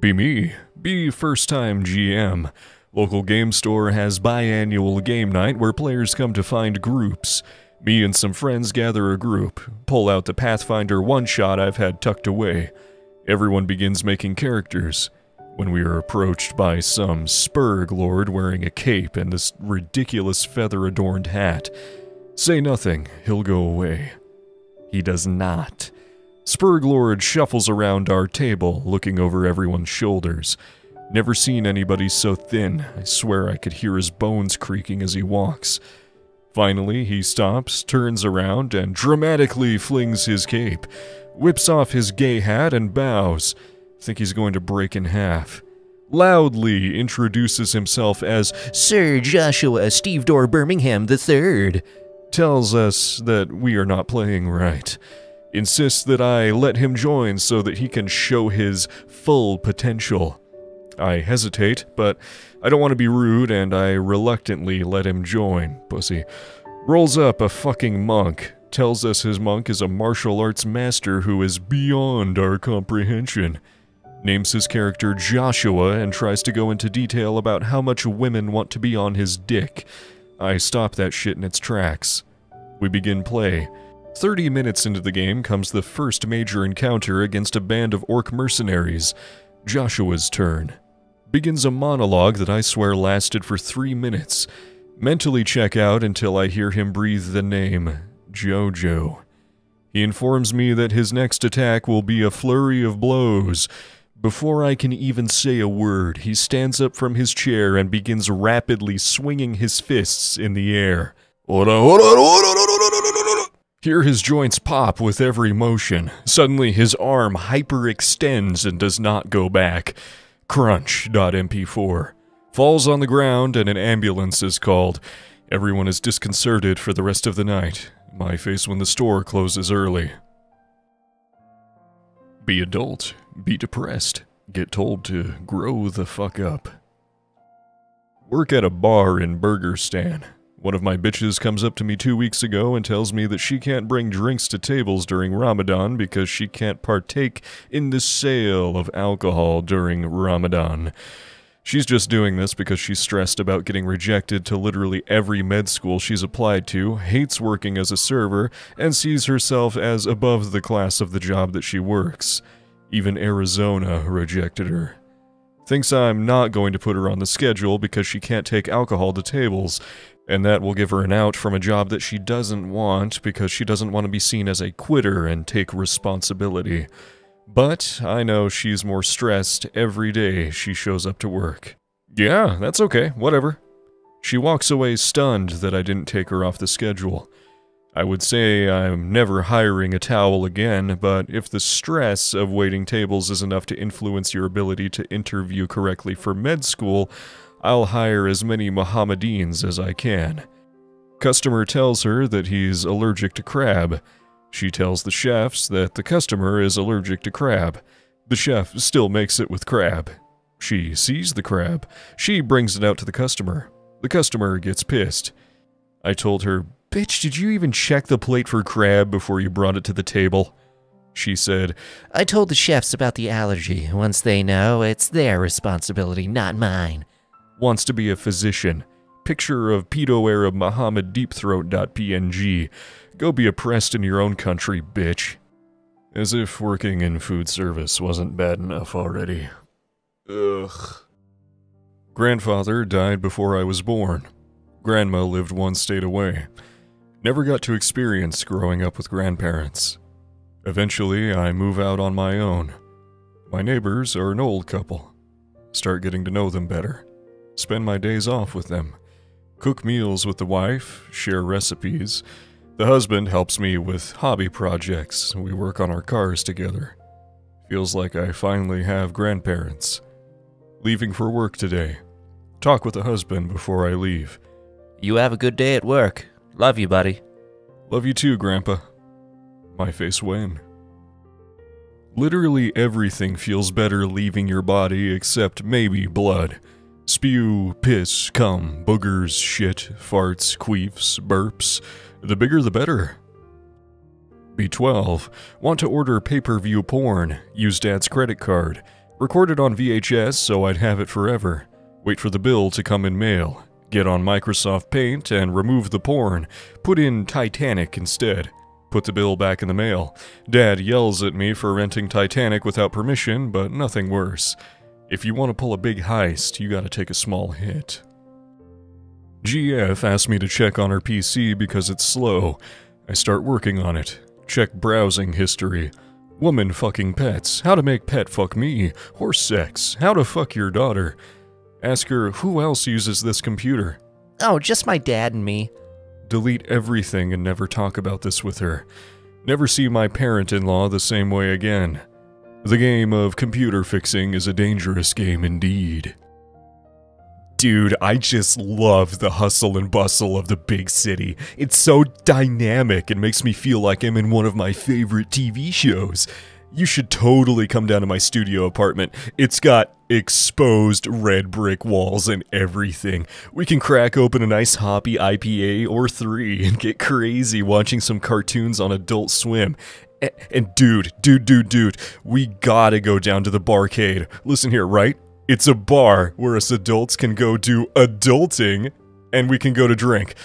Be me. Be first-time GM. Local game store has biannual game night where players come to find groups. Me and some friends gather a group, pull out the Pathfinder one-shot I've had tucked away. Everyone begins making characters. When we are approached by some Spurg lord wearing a cape and this ridiculous feather-adorned hat. Say nothing, he'll go away. He does not. Spurg lord shuffles around our table, looking over everyone's shoulders. Never seen anybody so thin. I swear I could hear his bones creaking as he walks. Finally, he stops, turns around, and dramatically flings his cape, whips off his gay hat and bows. Think he's going to break in half. Loudly introduces himself as Sir Joshua Stevedore Birmingham III. Tells us that we are not playing right. Insists that I let him join so that he can show his full potential. I hesitate, but I don't want to be rude and I reluctantly let him join, pussy. Rolls up a fucking monk. Tells us his monk is a martial arts master who is beyond our comprehension. Names his character Joshua and tries to go into detail about how much women want to be on his dick. I stop that shit in its tracks. We begin play. 30 minutes into the game comes the first major encounter against a band of orc mercenaries. Joshua's turn. Begins a monologue that I swear lasted for 3 minutes. Mentally check out until I hear him breathe the name, Jojo. He informs me that his next attack will be a flurry of blows. Before I can even say a word, he stands up from his chair and begins rapidly swinging his fists in the air. Hear his joints pop with every motion. Suddenly his arm hyperextends and does not go back. Crunch.mp4. Falls on the ground and an ambulance is called. Everyone is disconcerted for the rest of the night. My face when the store closes early. Be adult. Be depressed. Get told to grow the fuck up. Work at a bar in Burgerstan. One of my bitches comes up to me 2 weeks ago and tells me that she can't bring drinks to tables during Ramadan because she can't partake in the sale of alcohol during Ramadan. She's just doing this because she's stressed about getting rejected to literally every med school she's applied to, hates working as a server, and sees herself as above the class of the job that she works. Even Arizona rejected her. Thinks I'm not going to put her on the schedule because she can't take alcohol to tables, and that will give her an out from a job that she doesn't want because she doesn't want to be seen as a quitter and take responsibility. But I know she's more stressed every day she shows up to work. Yeah, that's okay, whatever. She walks away stunned that I didn't take her off the schedule. I would say I'm never hiring a towel again, but if the stress of waiting tables is enough to influence your ability to interview correctly for med school, I'll hire as many Mohammedans as I can. Customer tells her that he's allergic to crab. She tells the chefs that the customer is allergic to crab. The chef still makes it with crab. She sees the crab. She brings it out to the customer. The customer gets pissed. I told her, "Bitch, did you even check the plate for crab before you brought it to the table?" She said, "I told the chefs about the allergy. Once they know, it's their responsibility, not mine." Wants to be a physician. Picture of pedo-Arab Muhammad deepthroat.png. Go be oppressed in your own country, bitch. As if working in food service wasn't bad enough already. Ugh. Grandfather died before I was born. Grandma lived one state away. Never got to experience growing up with grandparents. Eventually, I move out on my own. My neighbors are an old couple. Start getting to know them better. Spend my days off with them. Cook meals with the wife, share recipes. The husband helps me with hobby projects. We work on our cars together. Feels like I finally have grandparents. Leaving for work today. Talk with the husband before I leave. You have a good day at work. Love you, buddy. Love you too, Grandpa. My face when? Literally everything feels better leaving your body except maybe blood. Spew, piss, cum, boogers, shit, farts, queefs, burps. The bigger the better. B12. Want to order pay-per-view porn. Use Dad's credit card. Recorded on VHS so I'd have it forever. Wait for the bill to come in mail. Get on Microsoft Paint and remove the porn. Put in Titanic instead. Put the bill back in the mail. Dad yells at me for renting Titanic without permission, but nothing worse. If you want to pull a big heist, you gotta take a small hit. GF asked me to check on her PC because it's slow. I start working on it. Check browsing history. Woman fucking pets. How to make pet fuck me. Horse sex. How to fuck your daughter. Ask her who else uses this computer. Oh, just my dad and me. Delete everything and never talk about this with her. Never see my parent-in-law the same way again. The game of computer fixing is a dangerous game indeed. Dude, I just love the hustle and bustle of the big city. It's so dynamic and makes me feel like I'm in one of my favorite TV shows. You should totally come down to my studio apartment. It's got exposed red brick walls and everything. We can crack open a nice hoppy IPA or 3 and get crazy watching some cartoons on Adult Swim. And dude, we gotta go down to the barcade. Listen here, right? It's a bar where us adults can go do adulting and we can go to drink.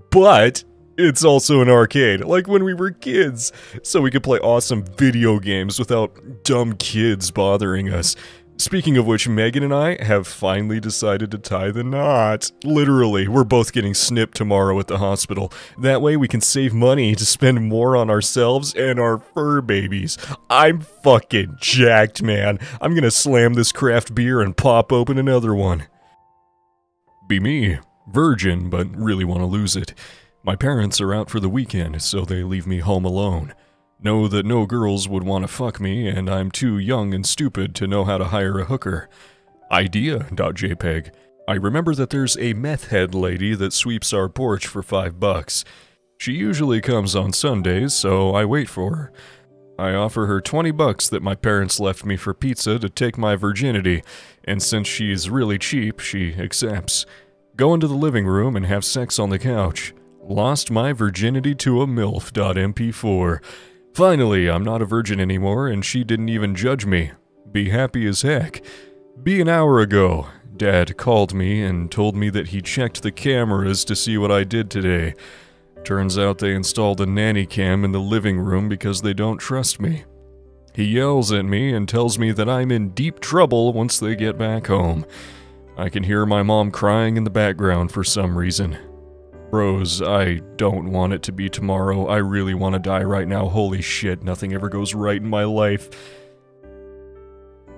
But it's also an arcade, like when we were kids, so we could play awesome video games without dumb kids bothering us. Speaking of which, Megan and I have finally decided to tie the knot. Literally, we're both getting snipped tomorrow at the hospital. That way we can save money to spend more on ourselves and our fur babies. I'm fucking jacked, man. I'm gonna slam this craft beer and pop open another one. Be me. Virgin, but really want to lose it. My parents are out for the weekend, so they leave me home alone. Know that no girls would want to fuck me, and I'm too young and stupid to know how to hire a hooker. Idea.jpg. I remember that there's a meth head lady that sweeps our porch for $5. She usually comes on Sundays, so I wait for her. I offer her $20 that my parents left me for pizza to take my virginity, and since she's really cheap, she accepts. Go into the living room and have sex on the couch. Lost my virginity to a MILF.mp4. Finally, I'm not a virgin anymore, and she didn't even judge me. Be happy as heck. Be an hour ago, Dad called me and told me that he checked the cameras to see what I did today. Turns out they installed a nanny cam in the living room because they don't trust me. He yells at me and tells me that I'm in deep trouble once they get back home. I can hear my mom crying in the background for some reason. Bros, I don't want it to be tomorrow. I really want to die right now. Holy shit, nothing ever goes right in my life.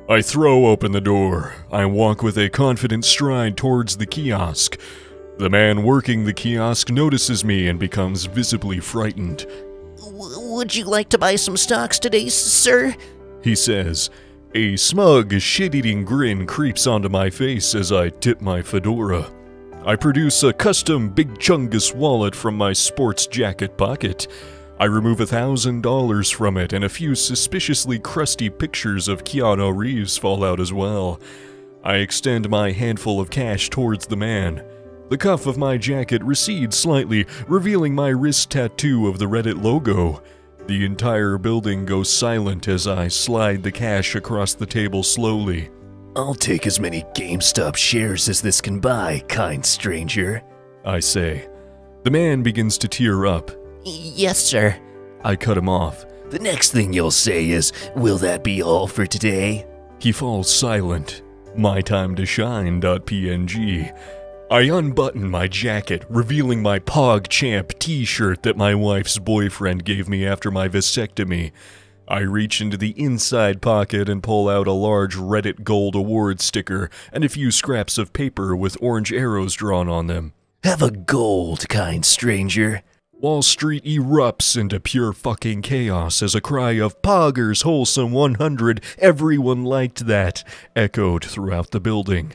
I throw open the door. I walk with a confident stride towards the kiosk. The man working the kiosk notices me and becomes visibly frightened. Would you like to buy some stocks today, sir? He says. A smug, shit-eating grin creeps onto my face as I tip my fedora. I produce a custom Big Chungus wallet from my sports jacket pocket. I remove $1,000 from it, and a few suspiciously crusty pictures of Keanu Reeves fall out as well. I extend my handful of cash towards the man. The cuff of my jacket recedes slightly, revealing my wrist tattoo of the Reddit logo. The entire building goes silent as I slide the cash across the table slowly. I'll take as many GameStop shares as this can buy, kind stranger, I say. The man begins to tear up. Yes, sir. I cut him off. The next thing you'll say is, will that be all for today? He falls silent. My time to shine.png. I unbutton my jacket, revealing my PogChamp t-shirt that my wife's boyfriend gave me after my vasectomy. I reach into the inside pocket and pull out a large Reddit Gold Award sticker and a few scraps of paper with orange arrows drawn on them. Have a gold, kind stranger. Wall Street erupts into pure fucking chaos as a cry of "Poggers Wholesome 100, everyone liked that," echoed throughout the building.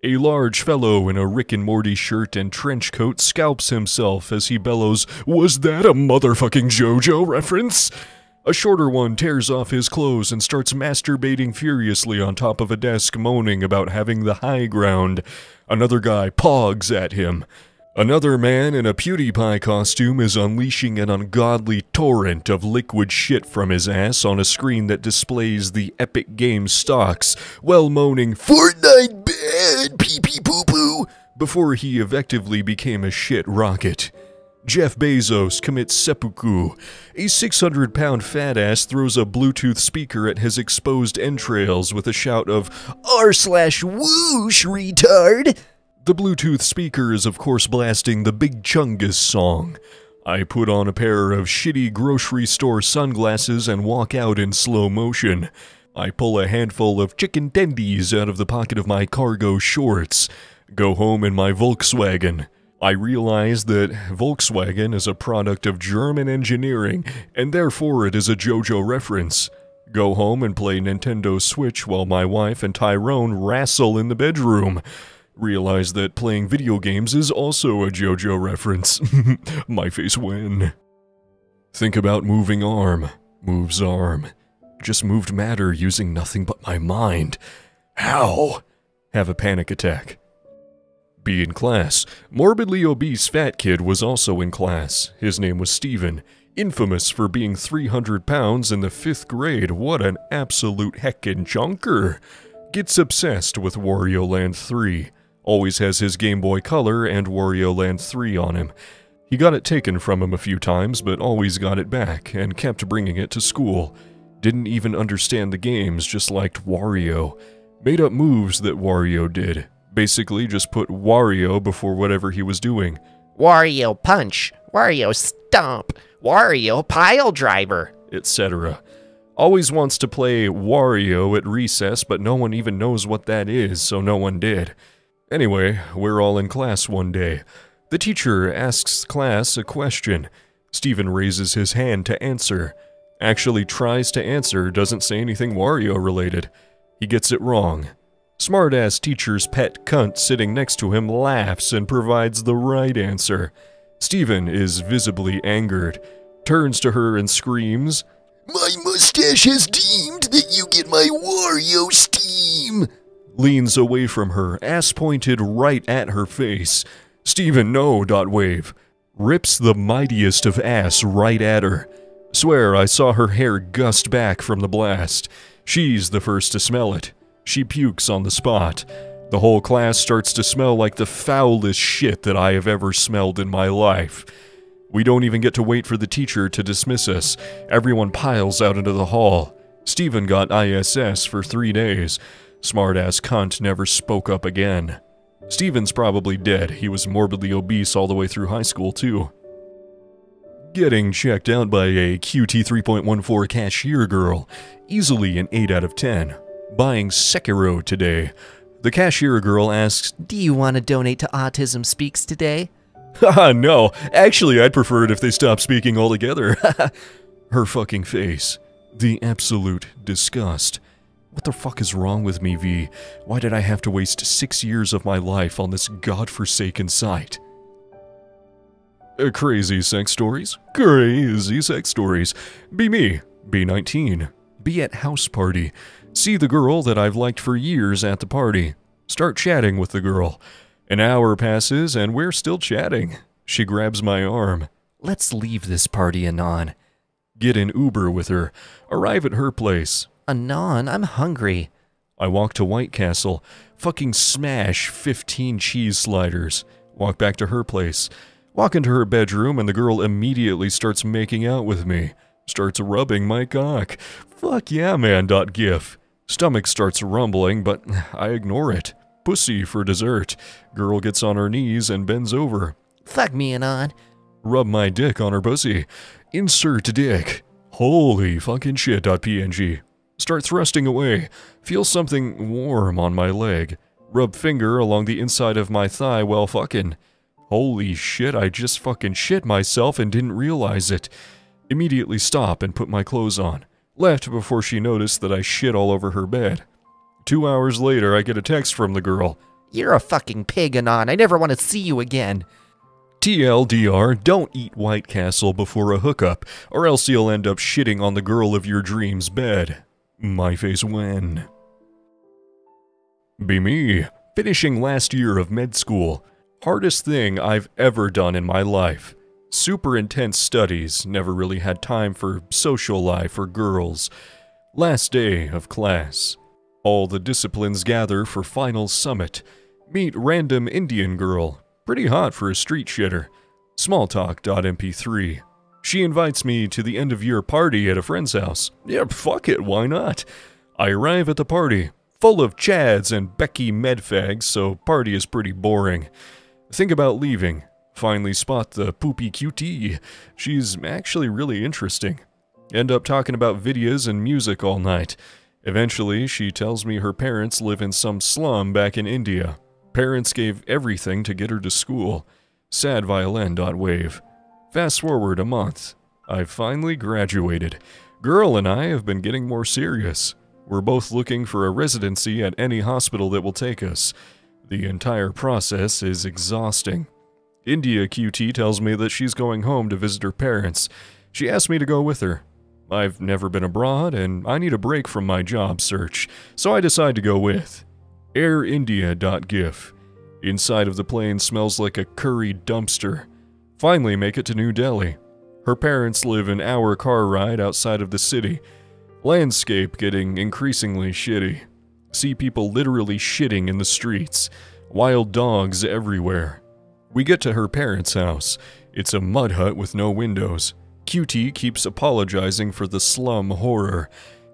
A large fellow in a Rick and Morty shirt and trench coat scalps himself as he bellows, "Was that a motherfucking JoJo reference?" A shorter one tears off his clothes and starts masturbating furiously on top of a desk, moaning about having the high ground. Another guy pogs at him. Another man in a PewDiePie costume is unleashing an ungodly torrent of liquid shit from his ass on a screen that displays the Epic Games stocks, while moaning, "Fortnite bad, pee pee poo poo," before he effectively became a shit rocket. Jeff Bezos commits seppuku. A 600-pound fat ass throws a Bluetooth speaker at his exposed entrails with a shout of, "R/whoosh, retard!" The Bluetooth speaker is of course blasting the Big Chungus song. I put on a pair of shitty grocery store sunglasses and walk out in slow motion. I pull a handful of chicken tendies out of the pocket of my cargo shorts. Go home in my Volkswagen. I realize that Volkswagen is a product of German engineering, and therefore it is a JoJo reference. Go home and play Nintendo Switch while my wife and Tyrone wrestle in the bedroom. Realize that playing video games is also a JoJo reference. My face when. Think about moving arm. Moves arm. Just moved matter using nothing but my mind. How? Have a panic attack. Be in class. Morbidly obese fat kid was also in class. His name was Steven. Infamous for being 300 pounds in the 5th grade. What an absolute heckin' chunker. Gets obsessed with Wario Land 3. Always has his Game Boy Color and Wario Land 3 on him. He got it taken from him a few times, but always got it back, and kept bringing it to school. Didn't even understand the games, just liked Wario. Made up moves that Wario did. Basically just put Wario before whatever he was doing. Wario punch, Wario stomp, Wario pile driver, etc. Always wants to play Wario at recess, but no one even knows what that is, so no one did. Anyway, we're all in class one day. The teacher asks class a question. Steven raises his hand to answer. Actually tries to answer, doesn't say anything Wario related. He gets it wrong. Smart-ass teacher's pet cunt sitting next to him laughs and provides the right answer. Steven is visibly angered, turns to her and screams, "My mustache has deemed that you get my Wario steam!" Leans away from her, ass pointed right at her face. "Steven, no, .wave." Rips the mightiest of ass right at her. Swear I saw her hair gust back from the blast. She's the first to smell it. She pukes on the spot. The whole class starts to smell like the foulest shit that I have ever smelled in my life. We don't even get to wait for the teacher to dismiss us. Everyone piles out into the hall. Steven got ISS for 3 days. Smart-ass cunt never spoke up again. Steven's probably dead. He was morbidly obese all the way through high school, too. Getting checked out by a QT 3.14 cashier girl. Easily an 8 out of 10. Buying Sekiro today. The cashier girl asks, "Do you want to donate to Autism Speaks today?" "Haha, no. Actually, I'd prefer it if they stopped speaking altogether." Her fucking face. The absolute disgust. What the fuck is wrong with me, V? Why did I have to waste 6 years of my life on this godforsaken site? Crazy sex stories? Crazy sex stories. Be me. Be 19. Be at house party. See the girl that I've liked for years at the party. Start chatting with the girl. An hour passes and we're still chatting. She grabs my arm. "Let's leave this party, Anon." Get in Uber with her. Arrive at her place. "Anon, I'm hungry." I walk to White Castle. Fucking smash 15 cheese sliders. Walk back to her place. Walk into her bedroom and the girl immediately starts making out with me. Starts rubbing my cock. Fuck yeah, man. .gif. Stomach starts rumbling, but I ignore it. Pussy for dessert. Girl gets on her knees and bends over. "Fuck me, Anon." Rub my dick on her pussy. Insert dick. Holy fucking shit. .png. Start thrusting away. Feel something warm on my leg. Rub finger along the inside of my thigh while fucking. Holy shit, I just fucking shit myself and didn't realize it. Immediately stop and put my clothes on. Left before she noticed that I shit all over her bed. 2 hours later, I get a text from the girl. "You're a fucking pig, Anon. I never want to see you again." TLDR, don't eat White Castle before a hookup, or else you'll end up shitting on the girl of your dreams' bed. My face when. Be me. Finishing last year of med school. Hardest thing I've ever done in my life. Super intense studies, never really had time for social life or girls. Last day of class. All the disciplines gather for final summit. Meet random Indian girl. Pretty hot for a street shitter. Smalltalk.mp3. She invites me to the end of year party at a friend's house. Yeah, fuck it, why not? I arrive at the party, full of Chads and Becky medfags, so party is pretty boring. Think about leaving. Finally spot the poopy QT. She's actually really interesting. End up talking about videos and music all night. Eventually, she tells me her parents live in some slum back in India. Parents gave everything to get her to school. Sad violin.wave. Fast forward a month. I've finally graduated. Girl and I have been getting more serious. We're both looking for a residency at any hospital that will take us. The entire process is exhausting. India QT tells me that she's going home to visit her parents. She asked me to go with her. I've never been abroad, and I need a break from my job search, so I decide to go with. AirIndia.gif. Inside of the plane smells like a curry dumpster. Finally make it to New Delhi. Her parents live an hour car ride outside of the city. Landscape getting increasingly shitty. See people literally shitting in the streets. Wild dogs everywhere. We get to her parents' house. It's a mud hut with no windows. QT keeps apologizing for the slum horror.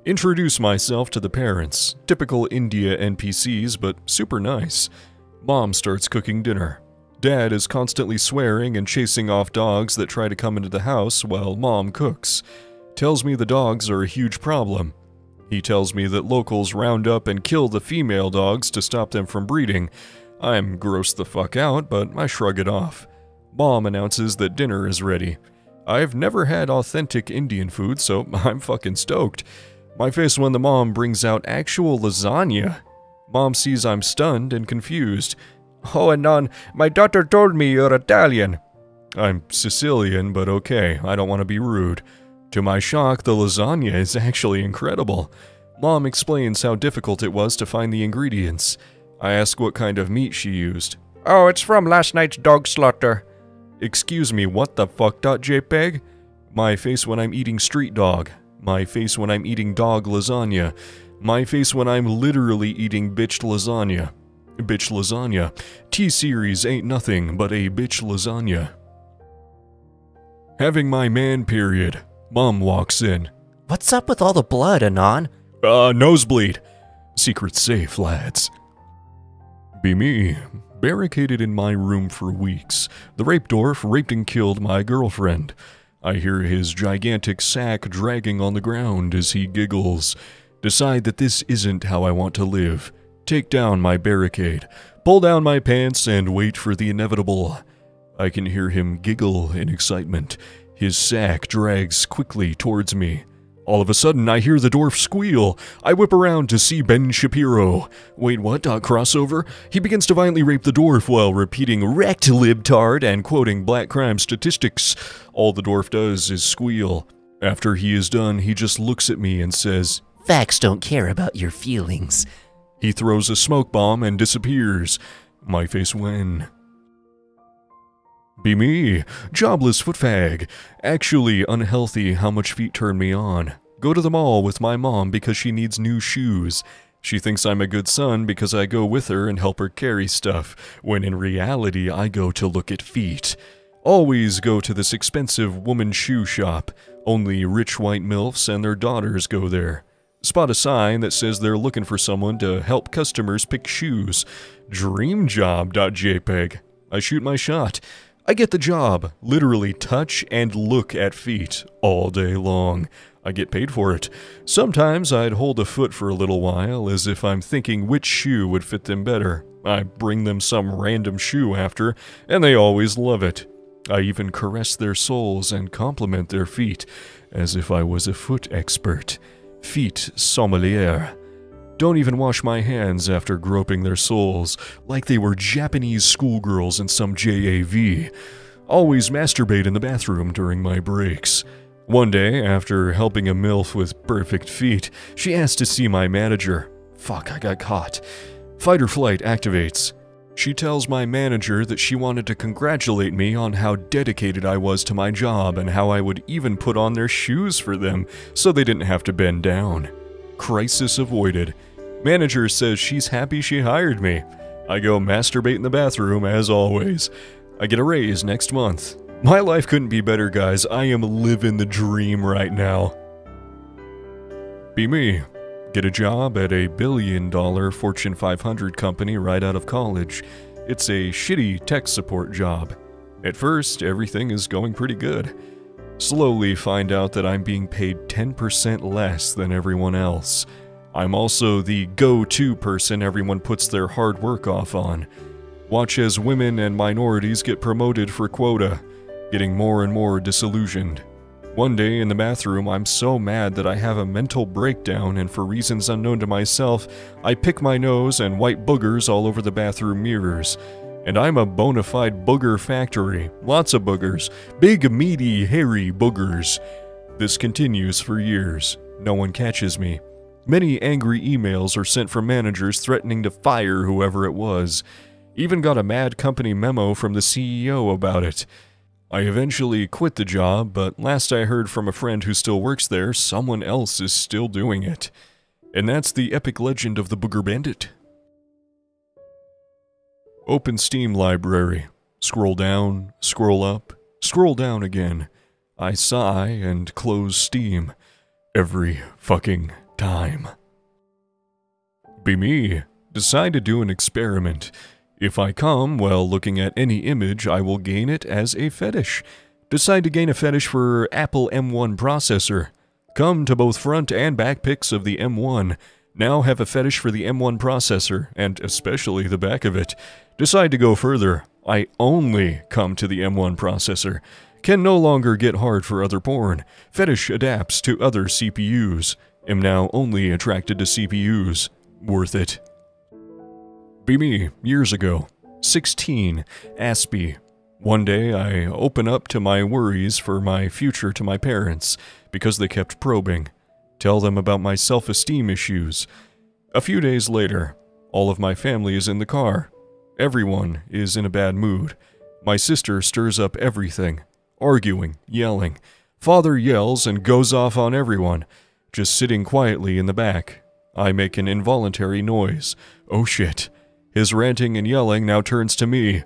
Introduce myself to the parents. Typical India NPCs, but super nice. Mom starts cooking dinner. Dad is constantly swearing and chasing off dogs that try to come into the house while Mom cooks. Tells me the dogs are a huge problem. He tells me that locals round up and kill the female dogs to stop them from breeding. I'm grossed the fuck out, but I shrug it off. Mom announces that dinner is ready. I've never had authentic Indian food, so I'm fucking stoked. My face when the mom brings out actual lasagna. Mom sees I'm stunned and confused. Oh, Anon, my daughter told me you're Italian. I'm Sicilian, but okay, I don't want to be rude. To my shock, the lasagna is actually incredible. Mom explains how difficult it was to find the ingredients. I ask what kind of meat she used. Oh, it's from last night's dog slaughter. Excuse me, what the fuck.jpg? My face when I'm eating street dog. My face when I'm eating dog lasagna. My face when I'm literally eating bitched lasagna. Bitch lasagna. T-Series ain't nothing but a bitch lasagna. Having my man period. Mom walks in. What's up with all the blood, Anon? Nosebleed. Secret safe, lads. Be me. Barricaded in my room for weeks. The rape dwarf raped and killed my girlfriend. I hear his gigantic sack dragging on the ground as he giggles. Decide that this isn't how I want to live. Take down my barricade. Pull down my pants and wait for the inevitable. I can hear him giggle in excitement. His sack drags quickly towards me. All of a sudden, I hear the dwarf squeal. I whip around to see Ben Shapiro. Wait, what? Crossover? He begins to violently rape the dwarf while repeating "wrecked libtard" and quoting black crime statistics. All the dwarf does is squeal. After he is done, he just looks at me and says, Facts don't care about your feelings. He throws a smoke bomb and disappears. My face when? Be me, jobless footfag. Actually unhealthy how much feet turn me on. Go to the mall with my mom because she needs new shoes. She thinks I'm a good son because I go with her and help her carry stuff, when in reality I go to look at feet. Always go to this expensive woman shoe shop. Only rich white MILFs and their daughters go there. Spot a sign that says they're looking for someone to help customers pick shoes. Dreamjob.jpg. I shoot my shot. I get the job, literally touch and look at feet all day long. I get paid for it. Sometimes I'd hold a foot for a little while as if I'm thinking which shoe would fit them better. I bring them some random shoe after, and they always love it. I even caress their soles and compliment their feet as if I was a foot expert. Feet sommelier. Don't even wash my hands after groping their soles, like they were Japanese schoolgirls in some JAV. Always masturbate in the bathroom during my breaks. One day, after helping a MILF with perfect feet, she asked to see my manager. Fuck, I got caught. Fight or flight activates. She tells my manager that she wanted to congratulate me on how dedicated I was to my job and how I would even put on their shoes for them so they didn't have to bend down. Crisis avoided. Manager says she's happy she hired me. I go masturbate in the bathroom as always. I get a raise next month. My life couldn't be better, guys. I am living the dream right now. Be me. Get a job at a billion-dollar Fortune 500 company right out of college. It's a shitty tech support job. At first, everything is going pretty good. Slowly find out that I'm being paid 10% less than everyone else. I'm also the go-to person everyone puts their hard work off on. Watch as women and minorities get promoted for quota, getting more and more disillusioned. One day in the bathroom, I'm so mad that I have a mental breakdown, and for reasons unknown to myself, I pick my nose and white boogers all over the bathroom mirrors. And I'm a bona fide booger factory. Lots of boogers. Big, meaty, hairy boogers. This continues for years. No one catches me. Many angry emails are sent from managers threatening to fire whoever it was. Even got a mad company memo from the CEO about it. I eventually quit the job, but last I heard from a friend who still works there, someone else is still doing it. And that's the epic legend of the Booger Bandit. Open Steam library. Scroll down, scroll up, scroll down again. I sigh and close Steam. Every fucking time. Be me. Decide to do an experiment. If I come while looking at any image, I will gain it as a fetish. Decide to gain a fetish for Apple M1 processor. Come to both front and back pics of the M1. Now have a fetish for the M1 processor, and especially the back of it. Decide to go further. I only come to the M1 processor. Can no longer get hard for other porn. Fetish adapts to other CPUs. Am now only attracted to CPUs. Worth it. Be me, years ago. 16, Aspie. One day I open up to my worries for my future to my parents, because they kept probing. Tell them about my self-esteem issues. A few days later, all of my family is in the car. Everyone is in a bad mood. My sister stirs up everything. Arguing, yelling. Father yells and goes off on everyone. Just sitting quietly in the back. I make an involuntary noise. Oh shit. His ranting and yelling now turns to me.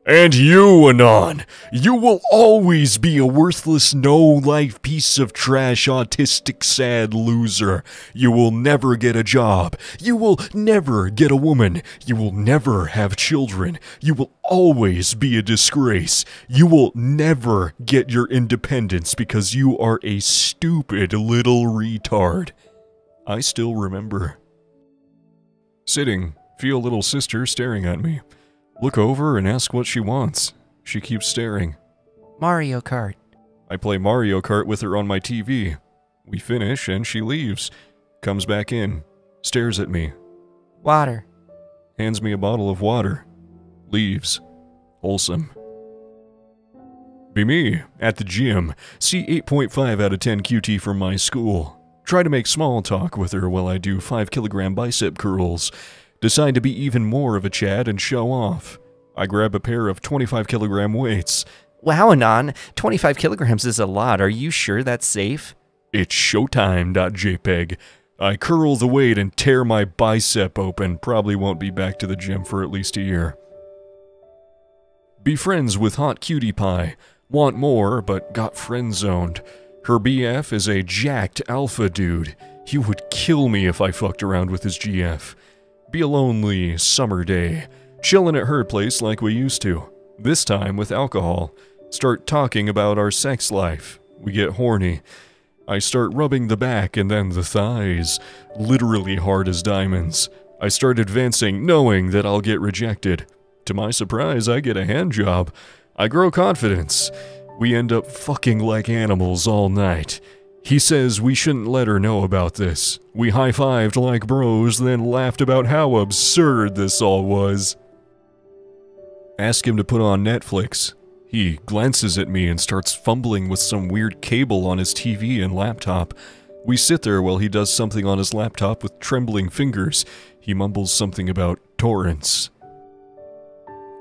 And you, Anon! You will always be a worthless, no-life piece of trash, autistic, sad loser. You will never get a job. You will never get a woman. You will never have children. You will always be a disgrace. You will never get your independence because you are a stupid little retard. I still remember. Sitting. Feel little sister staring at me. Look over and ask what she wants. She keeps staring. Mario Kart. I play Mario Kart with her on my TV. We finish and she leaves. Comes back in. Stares at me. Water. Hands me a bottle of water. Leaves. Wholesome. Be me. At the gym. See 8.5 out of 10 QT from my school. Try to make small talk with her while I do 5-kilogram bicep curls. Decide to be even more of a Chad and show off. I grab a pair of 25-kilogram weights. Wow, Anon, 25 kilograms is a lot. Are you sure that's safe? It's showtime.jpg. I curl the weight and tear my bicep open. Probably won't be back to the gym for at least a year. Be friends with Hot Cutie Pie. Want more, but got friend-zoned. Her BF is a jacked alpha dude. He would kill me if I fucked around with his GF. Be a lonely summer day. Chillin' at her place like we used to. This time with alcohol. Start talking about our sex life. We get horny. I start rubbing the back and then the thighs. Literally hard as diamonds. I start advancing knowing that I'll get rejected. To my surprise, I get a hand job. I grow confidence. We end up fucking like animals all night. He says we shouldn't let her know about this. We high-fived like bros, then laughed about how absurd this all was. Ask him to put on Netflix. He glances at me and starts fumbling with some weird cable on his TV and laptop. We sit there while he does something on his laptop with trembling fingers. He mumbles something about torrents.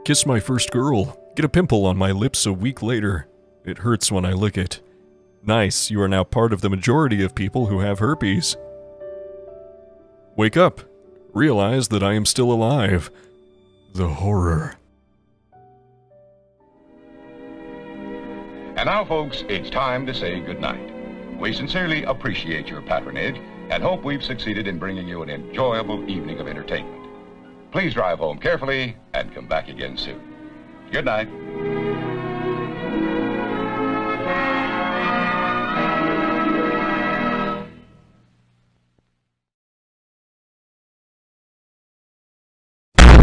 Kiss my first girl. Get a pimple on my lips a week later. It hurts when I lick it. Nice, you are now part of the majority of people who have herpes. Wake up. Realize that I am still alive. The horror. And now, folks, it's time to say goodnight. We sincerely appreciate your patronage and hope we've succeeded in bringing you an enjoyable evening of entertainment. Please drive home carefully and come back again soon. Good night.